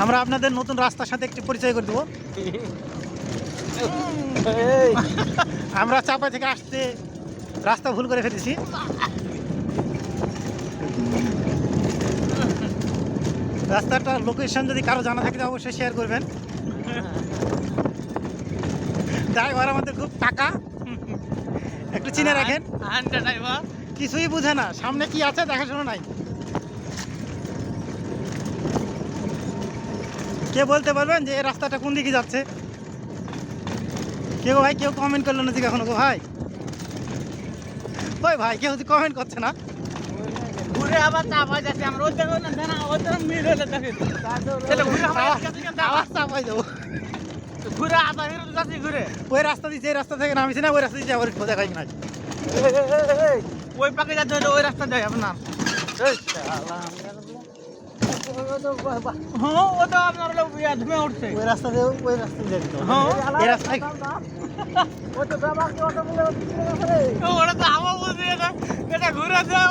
আমরা আপনাদের নতুন রাস্তার সাথে একটু পরিচয় করে দেবো। আমরা চাপা থেকে আসতে রাস্তা ভুল করে ফেলেছি। রাস্তাটার লোকেশন যদি কারো জানা থাকে অবশ্যই শেয়ার করবেন। ড্রাইভার আমাদের খুব টাকা, একটু চিনে রাখেন। কিছুই বুঝে না, সামনে কি আছে দেখাশোনা নাই। কে বলতে পারবেন যে এই রাস্তাটা কোন দিকে যাচ্ছে? কেউ ভাই কেউ কমেন্ট করলো না যে এখনো গো ভাই? ওই ভাই কেউ কমেন্ট করছে না। ঘুরে আবার চাপা যাচ্ছে আমরা ওই দেখো না না ওদের মিল হলে দেখেন তাহলে ঘুরে আবার চাপাই যাবো। ঘুরে আবার যাচ্ছি ঘুরে ওই রাস্তা দিয়ে যে রাস্তা থেকে নামিছি না ওই রাস্তা দিয়ে আবার দেখাই না। ওই পাকে যাতে হলে ওই রাস্তা যায় আপনার। হ্যাঁ ও তো আপনার ধুমে উঠছে ওই রাস্তা দিয়ে যেতে হবে। হ্যাঁ এই রাস্তায় ওটা তো আমার বলছে এটা ঘুরে যায়